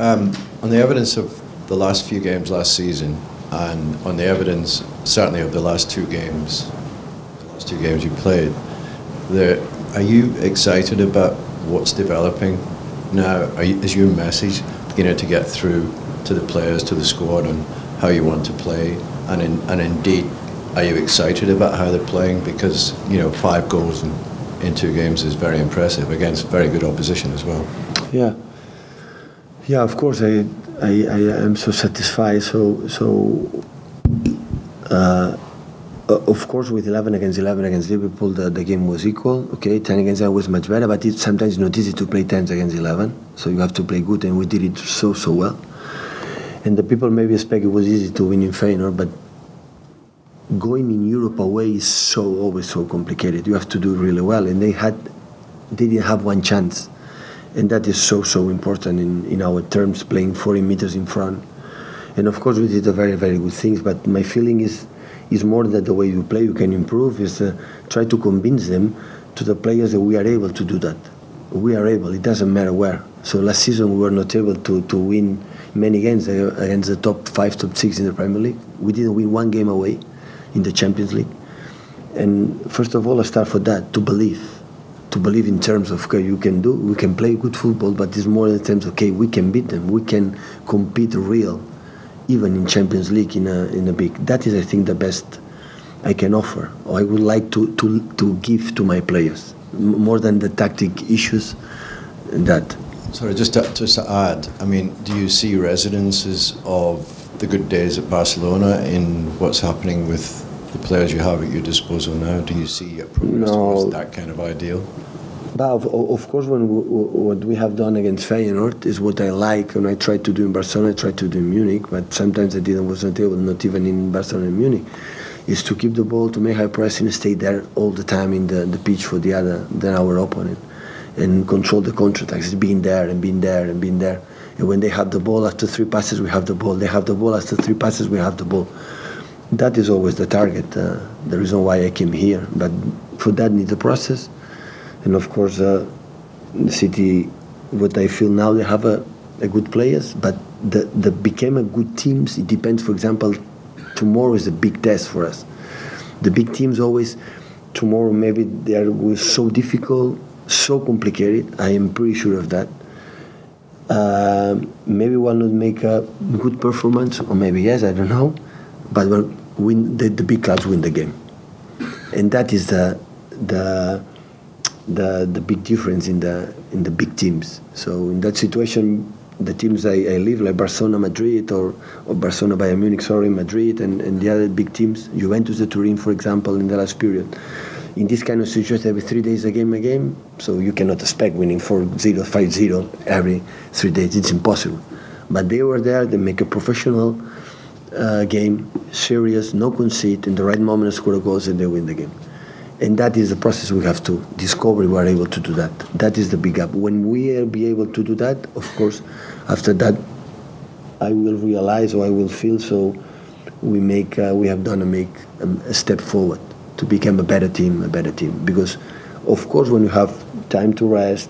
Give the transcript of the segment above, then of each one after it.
On the evidence of the last few games last season, and on the evidence certainly of the last two games you played, are you excited about what's developing now? Is your message beginning to get through to the players, to the squad, on how you want to play? And indeed, are you excited about how they're playing? Because 5 goals in 2 games is very impressive against very good opposition as well. Yeah. Of course, I am so satisfied. Of course, with 11 against Liverpool, the game was equal. Okay, 10 against 11 was much better, but sometimes it's not easy to play 10 against 11. So you have to play good, and we did it so well. And the people maybe expect it was easy to win in Feyenoord, but going in Europe away is always so complicated. You have to do really well, and they didn't have one chance, and that is so important in our terms, playing 40 meters in front. And of course, we did a very, very good things. But my feeling is more that the way you play, you can improve. Is try to convince them, to the players, that we are able to do that. We are able. It doesn't matter where. So last season we were not able to win many games against the top 5, top 6 in the Premier League. We didn't win one game away in the Champions League. And first of all, I start for that, to believe in terms of, okay, we can play good football, but it's more in terms of, okay, we can beat them, we can compete real, even in Champions League in a big. That is, I think, the best I can offer, or I would like to give to my players, more than the tactic issues. That. Sorry, just to add, I mean, do you see residences of the good days at Barcelona in what's happening with the players you have at your disposal now? Do you see a progress towards that kind of ideal? But of course, what we have done against Feyenoord is what I like, and I tried to do in Barcelona, I tried to do in Munich, but sometimes I was not able, not even in Barcelona and Munich, is to keep the ball, to make high pressing, stay there all the time in the pitch for our opponent, and control the counterattacks, being there. And when they have the ball, after 3 passes, we have the ball. They have the ball, after 3 passes, we have the ball. That is always the target, the reason why I came here. But for that, need a process. And of course, the City, what I feel now, they have a good players, but the became a good teams. It depends. For example, tomorrow is a big test for us. The big teams always, tomorrow maybe they are so difficult, so complicated. I am pretty sure of that. Maybe we'll not make a good performance, or maybe yes, I don't know. But the big clubs win the game, and that is the big difference in the big teams. So in that situation, the teams I live, like Barcelona, Madrid, or Barcelona, Bayern Munich, Madrid, and the other big teams, Juventus de Turin, for example, in the last period. In this kind of situation, every 3 days a game, so you cannot expect winning 4-0, 5-0 every 3 days. It's impossible. But they were there, they make a professional game, serious, no conceit, in the right moment score a goals, and they win the game. And that is the process we have to discover. We are able to do that. That is the big gap. When we will be able to do that, of course, after that, I will realize, or I will feel, so we have done a step forward to become a better team. Because, of course, when you have time to rest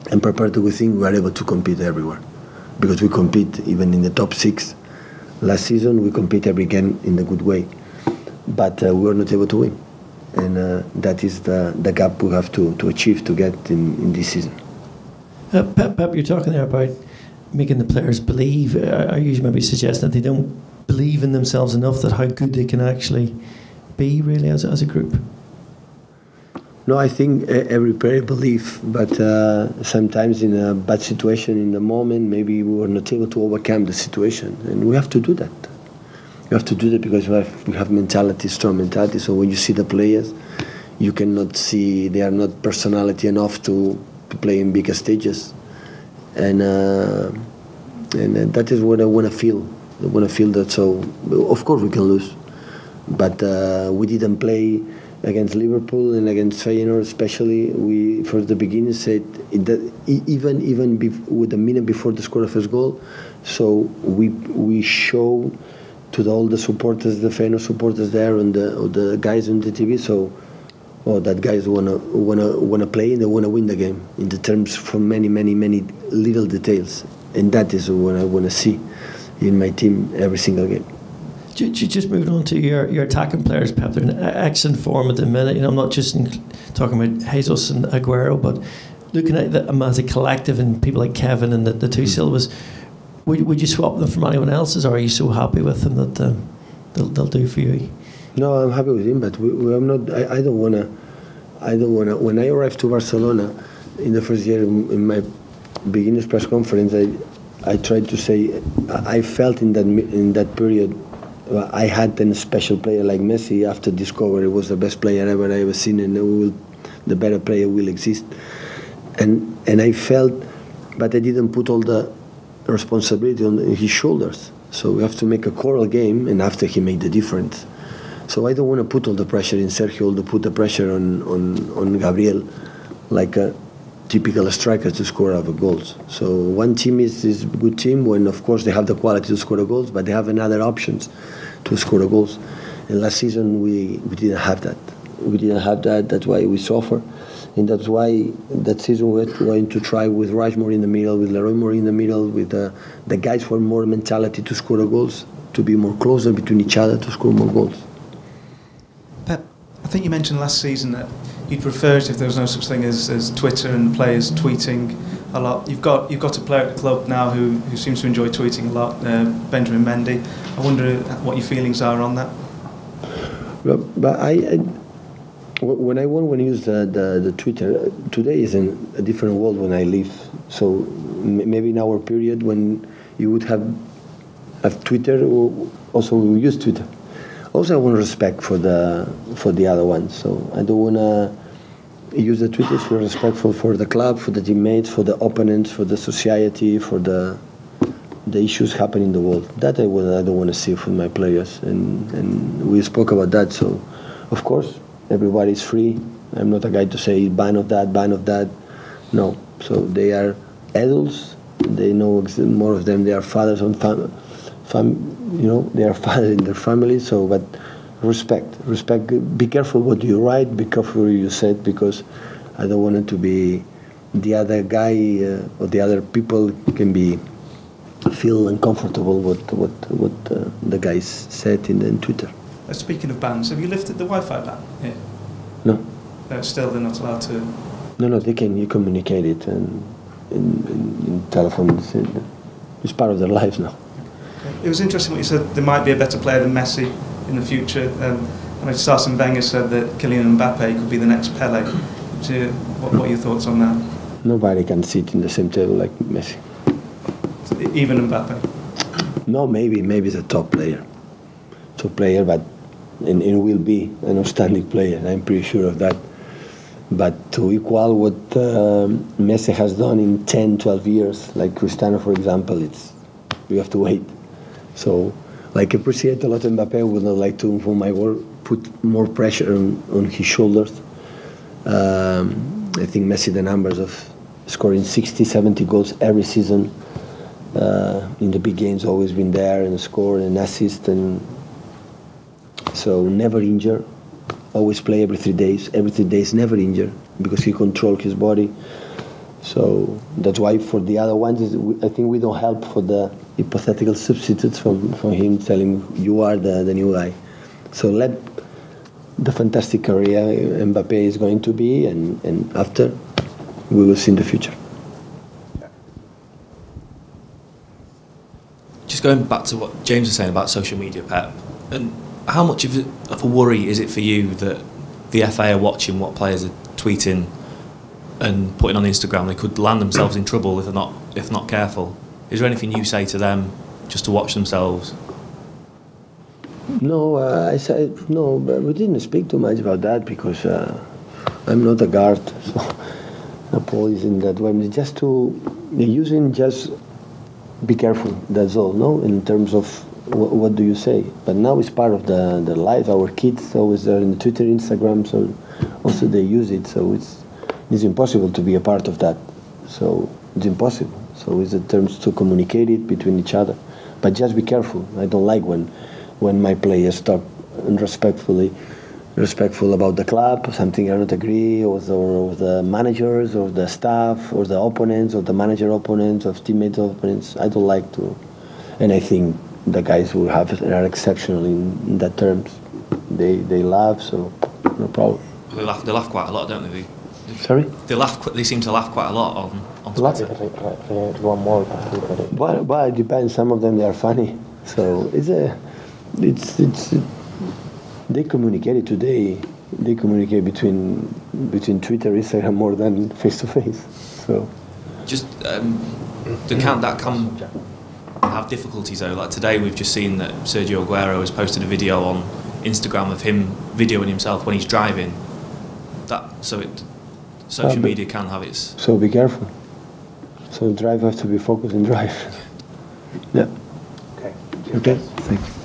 and prepare to go thing, we are able to compete everywhere. Because we compete even in the top 6. Last season, we compete every game in a good way. But we were not able to win. And that is the gap we have to achieve to get in this season. Pep, you're talking there about making the players believe. Are you maybe suggesting that they don't believe in themselves enough, that how good they can actually be really as a group? No, I think every player believes, but sometimes in a bad situation in the moment, maybe we were not able to overcome the situation, and we have to do that. You have to do that because we have mentality, strong mentality. So when you see the players, you cannot see they are not personality enough to play in bigger stages, and that is what I want to feel. I want to feel that. So of course we can lose, but we didn't play against Liverpool and against Feyenoord, especially. We from the beginning said that even with a minute before the score of first goal, so we show to all the supporters, the Feyenoord supporters there, and the guys on the TV. So, that guys wanna play, and they wanna win the game. In the terms from many little details, and that is what I want to see in my team every single game. Just moving on to your attacking players, Pep. They're in excellent form at the minute. I'm not just talking about Jesus and Aguero, but looking at them as a collective and people like Kevin and the two Silvas. Would you swap them from anyone else's, or are you so happy with them that they'll do for you? No, I'm happy with him, but I'm not. I don't wanna. When I arrived to Barcelona in the first year, in my beginners press conference, I tried to say I felt in that period I had a special player like Messi. After discovery, was the best player I ever seen, and the better player will exist. And I felt, but I didn't put all the responsibility on his shoulders. So we have to make a choral game, and after he made the difference. So I don't want to put all the pressure in Sergio, to put the pressure on Gabriel, like a typical striker to score other goals. So one team is a good team when, of course, they have the quality to score the goals, but they have another options to score the goals. And last season we didn't have that. We didn't have that. That's why we suffer. And that's why that season we're going to try with Rushmore in the middle, with Leroy Moore in the middle, with the guys who have more mentality to score the goals, to be more closer between each other to score more goals. Pep, I think you mentioned last season that you'd prefer it if there was no such thing as Twitter and players tweeting a lot. You've got a player at the club now who seems to enjoy tweeting a lot, Benjamin Mendy. I wonder what your feelings are on that. But when I use the Twitter, today is in a different world when I live. So maybe in our period when you would have Twitter, also we use Twitter. Also, I want respect for the other ones. So I don't want to use the Twitter to be respectful for the club, for the teammates, for the opponents, for the society, for the issues happening in the world. That I don't want to see from my players, and we spoke about that. So, of course, everybody's free. I'm not a guy to say ban of that, ban of that. No. So they are adults. They know more of them. They are fathers on they are fathers in their family. So, but respect. Be careful what you write. Be careful what you said, because I don't want it to be the other guy or the other people can feel uncomfortable what the guys said in Twitter. Speaking of bans, have you lifted the Wi-Fi ban here? No. Still, they're not allowed to. No, they can. You communicate it and in telephone. It's part of their lives now. It was interesting what you said. There might be a better player than Messi in the future. And I just Arsene Wenger said that Kylian Mbappe could be the next Pele. What are your thoughts on that? Nobody can sit in the same table like Messi. Even Mbappe? No, maybe it's a top player, but and will be an outstanding player. I'm pretty sure of that. But to equal what Messi has done in 10, 12 years, like Cristiano, for example, we have to wait. So, I appreciate a lot Mbappe. Would not like to, for my work, put more pressure on his shoulders. I think Messi, the numbers of scoring 60, 70 goals every season in the big games, always been there and score and assist, and so never injured. Always play every 3 days. Every 3 days, never injured, because he controls his body. So that's why for the other ones, I think we don't help for the hypothetical substitutes from him telling you are the new guy. So let the fantastic career Mbappe is going to be, and after we will see in the future. Just going back to what James was saying about social media, Pep, and how much of a worry is it for you that the FA are watching what players are tweeting and putting on Instagram? They could land themselves in trouble if not careful. Is there anything you say to them just to watch themselves? No, I said no, but we didn't speak too much about that because I'm not a guard, so no police in that way. Just be careful. That's all. No, in terms of what do you say? But now it's part of their life. Our kids always are in Twitter, Instagram, so also they use it. So it's impossible to be a part of that. So it's impossible. So it's in terms to communicate it between each other. But just be careful. I don't like when my players talk unrespectfully respectful about the club, something I don't agree, or the managers, or the staff, or the opponents, or the manager opponents, of teammates opponents. I don't like to, and I think the guys who are exceptional in that terms. They laugh, so no problem. They laugh quite a lot, don't they? Sorry? They seem to laugh quite a lot on Twitter. One more. Well, it depends. Some of them they are funny. So it's they communicate it today. They communicate between Twitter, Instagram more than face to face. So just that can have difficulties though. Like today, we've just seen that Sergio Aguero has posted a video on Instagram of him videoing himself when he's driving. Social media can have its. So be careful. So drive has to be focused and drive. Yeah. Okay. Okay. Thank you.